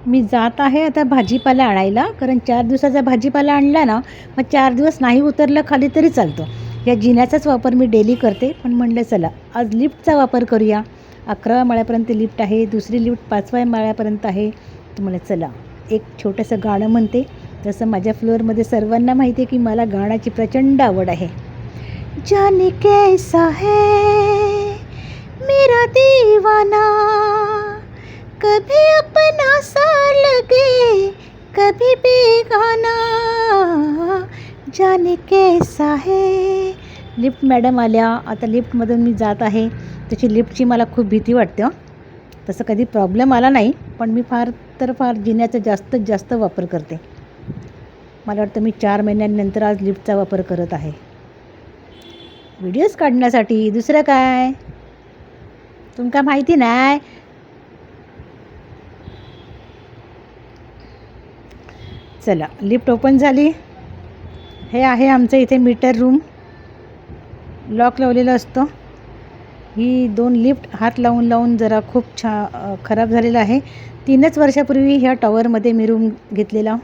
मी जात आहे आता भाजीपाला आणायला, कारण 4 दिवसाचा भाजीपाला आणला ना, मग 4 दिवस नाही उतरलं खाली तरी चालतं. या जिन्याचाच वापर मी डेली करते, पण म्हणलं चला आज लिफ्टचा वापर करूया. 11व्या माळ्यापर्यंत लिफ्ट आहे, दुसरी लिफ्ट 5व्या माळ्यापर्यंत आहे. तर म्हणलं चला एक छोटंसं गाणं म्हणते. जसं माझ्या फ्लोअरमध्ये सर्वांना माहिती आहे की मला गाण्याची प्रचंड आवड आहे. जाने कैसा है मेरा दीवाना, कभी अपना सा लगे कभी बेगाना, जाने कैसा है. लिफ्ट मॅडम आल्या. आता लिफ्टमधून मी जात आहे. त्याची लिफ्टची मला खूप भीती वाटते. तसं कधी प्रॉब्लेम आला नाही, पण मी फार जिन्याचा जास्तीत जास्त वापर करते. मला वाटतं मी 4 महिन्यांनंतर आज लिफ्टचा वापर करत आहे, व्हिडिओज काढण्यासाठी. दुसरं काय तुमका माहिती नाही. चला लिफ्ट ओपन झाली. हे आहे आमचं इथे मीटर रूम. लॉक लावलेलं असतं. ही 2 लिफ्ट हात लावून जरा खूप खराब झालेलं आहे. 3च वर्षापूर्वी ह्या टॉवरमध्ये मी रूम घेतलेला.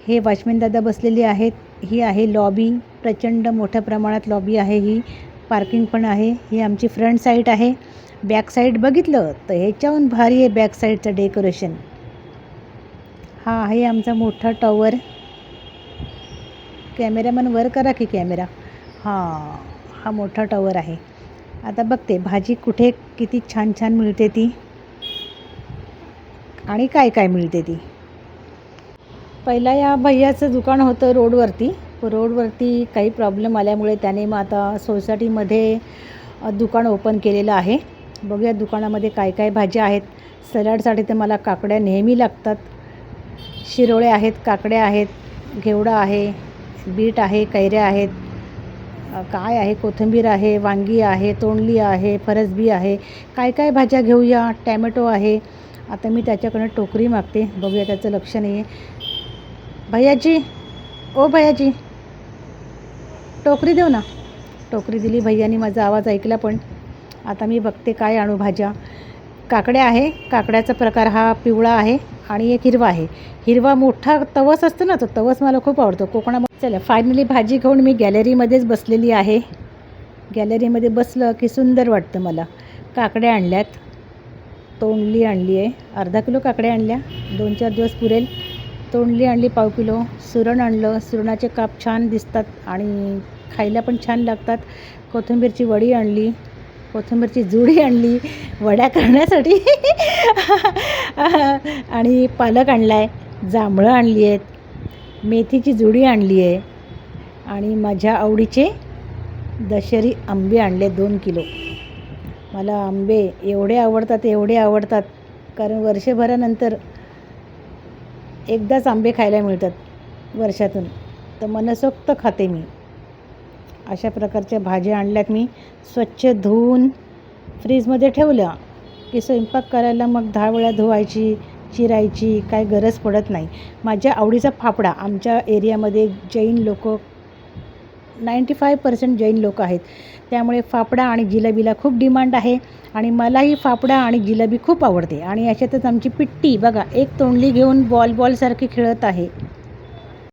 हे वॉचमॅन दादा बसलेले आहेत. ही आहे लॉबी. प्रचंड मोठ्या प्रमाणात लॉबी आहे. ही पार्किंग पण आहे. ही आमची फ्रंट साईड आहे. बॅक साईड बघितलं तर ह्याच्याहून भारी आहे बॅक साईडचं डेकोरेशन. हा आहे आमचा मोठा टॉवर. कॅमेरामॅन वर करा की कॅमेरा. हा मोठा टॉवर आहे. आता बघते भाजी कुठे किती छान छान मिळते ती, आणि काय मिळते ती. पहिला या भैयाचं दुकान होतं रोडवरती काही प्रॉब्लेम आल्यामुळे त्याने मग आता सोसायटीमध्ये दुकान ओपन केलेलं आहे. बघूया दुकानामध्ये काय भाज्या आहेत. सलाडसाठी तर मला काकड्या नेहमी लागतात. शिरोळे आहेत, काकड्या आहेत, घेवडा आहे, बीट आहे, कैऱ्या आहेत, काय आहे, कोथिंबीर आहे, वांगी आहे, तोंडली आहे, फरसबी आहे. काय भाज्या घेऊया. टॅमॅटो आहे. आता मी त्याच्याकडनं टोकरी मागते. बघूया त्याचं लक्ष नाही आहे. भैयाजी, ओ भैयाजी, टोकरी देऊ ना. टोकरी दिली भैयानी. माझा आवाज ऐकला. पण आता मी बघते काय आणू भाज्या. काकड्या आहे. काकड्याचा प्रकार हा पिवळा आहे आणि एक हिरवा आहे. हिरवा मोठा तवस असतो ना, तो तवस मला खूप आवडतो कोकणामध्ये. चला फायनली भाजी घेऊन मी गॅलरीमध्येच बसलेली आहे. गॅलरीमध्ये बसलं की सुंदर वाटतं मला. काकड्या आणल्यात. तोंडली आणली आहे. अर्धा किलो काकड्या आणल्या. 2-4 दिवस पुरेल. तोंडली आणली 1/2 किलो. सुरण आणलं. सुरणाचे काप छान दिसतात आणि खायला पण छान लागतात. कोथिंबीरची वडी आणली. कोथिंबीरची जुडी आणली वड्या करण्यासाठी. आणि पालक आणला आहे. जांभळं आणली आहेत. मेथीची जुडी आणली आहे. आणि माझ्या आवडीचे दशेरी आंबे आणले 2 किलो. मला आंबे एवढे आवडतात कारण वर्षभरानंतर एकदाच आंबे खायला मिळतात वर्षातून, तर मनसोक्त खाते मी. अशा प्रकारच्या भाज्या आणल्यात मी. स्वच्छ धुवून फ्रीजमध्ये ठेवल्या की स्वयंपाक करायला मग 10 वेळा धुवायची, चिरायची काय गरज पडत नाही. माझ्या आवडीचा फाफडा. आमच्या एरियामध्ये जैन लोक 95% जैन लोक आहेत. त्यामुळे फाफडा आणि जिलेबीला खूप डिमांड आहे. आणि मलाही फाफडा आणि जिलेबी खूप आवडते. आणि याच्यातच आमची पिट्टी बघा, एक तोंडली घेऊन बॉलसारखी खेळत आहे.